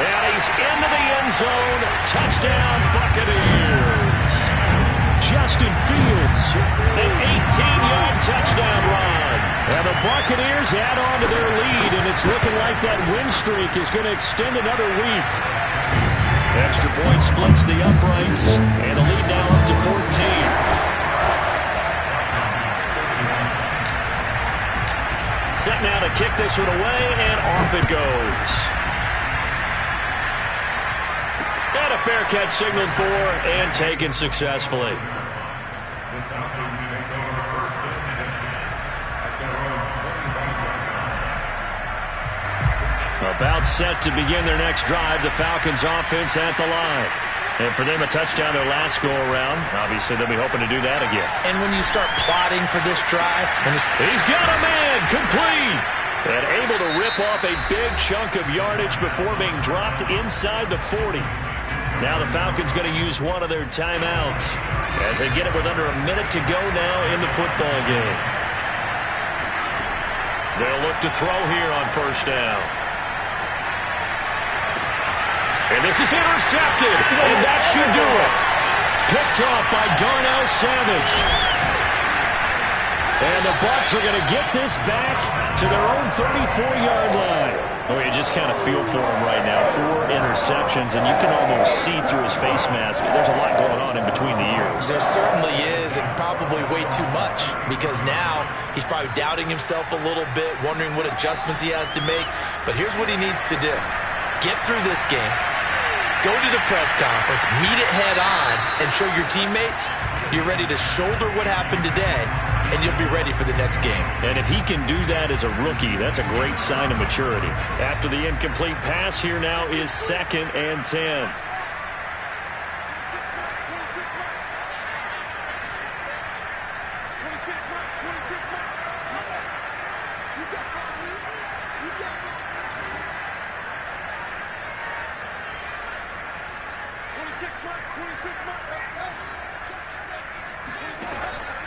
S1: And he's into the end zone. Touchdown, Buccaneers.
S4: Justin Fields.
S1: An 18-yard touchdown run.
S4: And the Buccaneers add on to their lead, and it's looking like that win streak is going to extend another week.
S1: Extra point splits the uprights, and the lead now up to 14. Set now to kick this one away, and off it goes. And a fair catch signaled for and taken successfully. About set to begin their next drive, the Falcons offense at the line. And for them, a touchdown their last go-around. Obviously, they'll be hoping to do that again.
S2: And when you start plotting for this drive,
S1: he's got a man complete. And able to rip off a big chunk of yardage before being dropped inside the 40. Now the Falcons going to use one of their timeouts as they get it with under a minute to go now in the football game. They'll look to throw here on first down. And this is intercepted, and that should do it. Picked off by Darnell Savage. And the Bucs are going to get this back to their own 34-yard line. Oh, you just kind of feel for him right now. 4 interceptions, and you can almost see through his face mask. There's a lot going on in between the ears.
S2: There certainly is, and probably way too much, because now he's probably doubting himself a little bit, wondering what adjustments he has to make. But here's what he needs to do. Get through this game, go to the press conference, meet it head on, and show your teammates you're ready to shoulder what happened today, and you'll be ready for the next game.
S1: And if he can do that as a rookie, that's a great sign of maturity. After the incomplete pass, here now is 2nd and 10.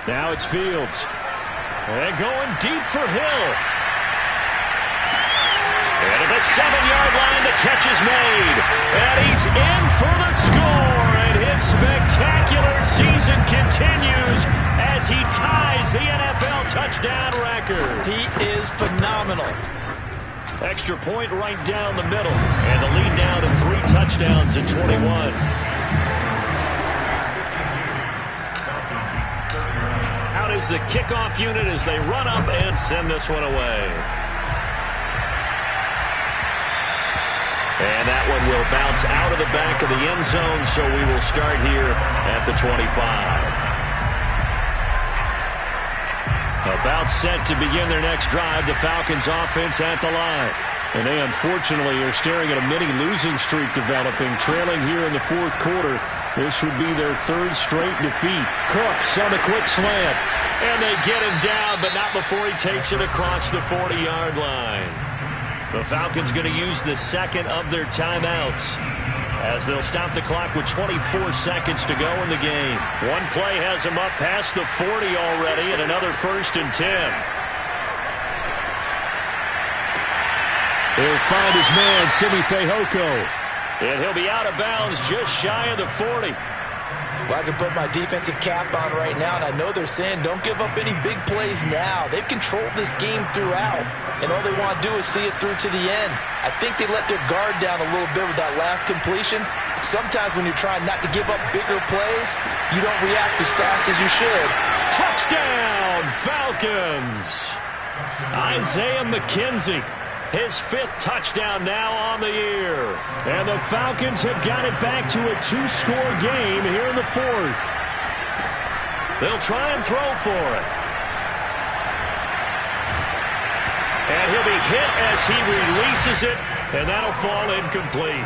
S1: Now it's Fields. And going deep for Hill. And at the 7-yard line, the catch is made. And he's in for the score. And his spectacular season continues as he ties the NFL touchdown record.
S2: He is phenomenal.
S1: Extra point right down the middle. And the lead now to 3 touchdowns in 21. Out is the kickoff unit as they run up and send this one away. And that one will bounce out of the back of the end zone, so we will start here at the 25. About set to begin their next drive, the Falcons offense at the line. And they unfortunately are staring at a mini losing streak developing, trailing here in the 4th quarter. This would be their 3rd straight defeat. Cooks on the quick slant. And they get him down, but not before he takes it across the 40-yard line. The Falcons going to use the 2nd of their timeouts as they'll stop the clock with 24 seconds to go in the game. One play has him up past the 40 already, and another 1st and 10. He'll find his man, Simi Fehoko. And he'll be out of bounds just shy of the 40.
S2: Well, I can put my defensive cap on right now, and I know they're saying don't give up any big plays now. They've controlled this game throughout, and all they want to do is see it through to the end. I think they let their guard down a little bit with that last completion. Sometimes when you're trying not to give up bigger plays, you don't react as fast as you should.
S1: Touchdown, Falcons! Isaiah McKenzie. His 5th touchdown now on the year. And the Falcons have got it back to a 2-score game here in the 4th. They'll try and throw for it. And he'll be hit as he releases it, and that'll fall incomplete.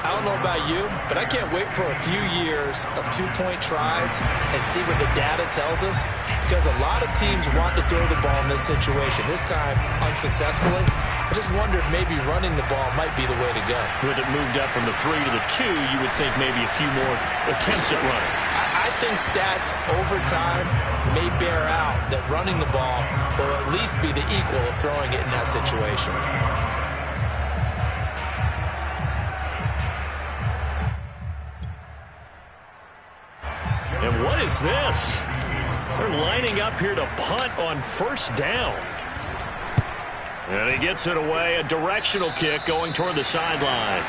S2: I don't know about you, but I can't wait for a few years of 2-point tries and see what the data tells us, because a lot of teams want to throw the ball in this situation. This time, unsuccessfully. I just wonder if maybe running the ball might be the way to go.
S1: With it moved up from the 3 to the 2, you would think maybe a few more attempts at running.
S2: I think stats over time may bear out that running the ball will at least be the equal of throwing it in that situation.
S1: And what is this? They're lining up here to punt on 1st down. And he gets it away, a directional kick going toward the sideline.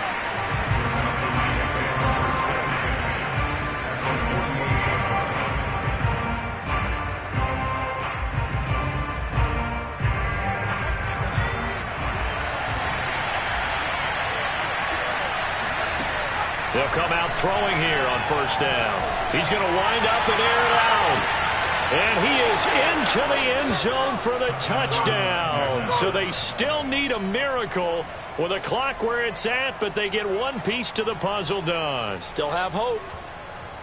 S1: They'll come out throwing here on 1st down. He's going to wind up and air it out. And he is into the end zone for the touchdown. So they still need a miracle with a clock where it's at, but they get one piece to the puzzle done.
S2: Still have hope.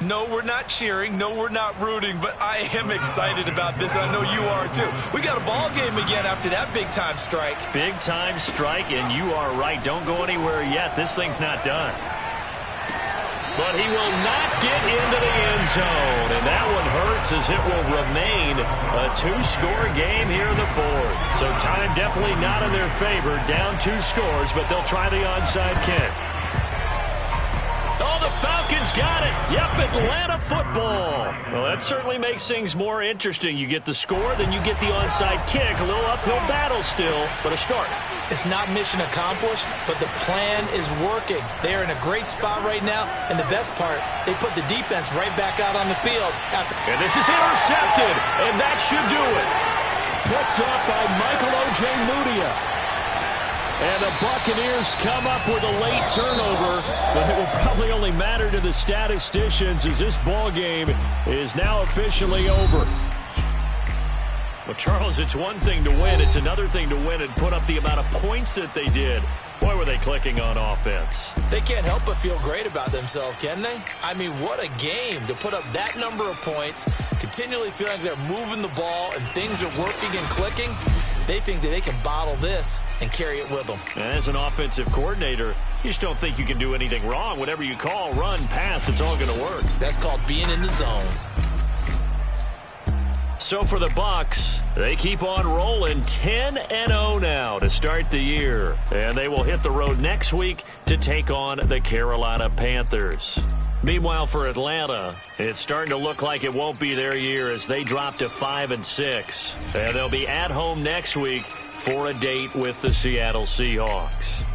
S2: No, we're not cheering. No, we're not rooting. But I am excited about this, and I know you are too. We got a ball game again after that big-time strike.
S1: Big-time strike, and you are right. Don't go anywhere yet. This thing's not done. But he will not get into the end zone, and that one hurts as it will remain a 2-score game here in the fourth. So time definitely not in their favor. Down 2 scores, but they'll try the onside kick. Oh, the Falcons got it. Yep, Atlanta football. Well, that certainly makes things more interesting. You get the score, then you get the onside kick. A little uphill battle still, but a start.
S2: It's not mission accomplished, but the plan is working. They are in a great spot right now, and the best part, they put the defense right back out on the field.
S1: And this is intercepted, and that should do it. Picked up by Michael Ojemudia. And the Buccaneers come up with a late turnover, but it will probably only matter to the statisticians as this ball game is now officially over. Well, Charles, it's one thing to win. It's another thing to win and put up the amount of points that they did. Boy, were they clicking on offense. They can't help but feel great about themselves, can they? I mean, what a game to put up that number of points, continually feeling like they're moving the ball and things are working and clicking. They think that they can bottle this and carry it with them. And as an offensive coordinator, you just don't think you can do anything wrong. Whatever you call, run, pass, it's all going to work. That's called being in the zone. So for the Bucs, they keep on rolling 10-0 now to start the year. And they will hit the road next week to take on the Carolina Panthers. Meanwhile, for Atlanta, it's starting to look like it won't be their year as they drop to 5-6. And they'll be at home next week for a date with the Seattle Seahawks.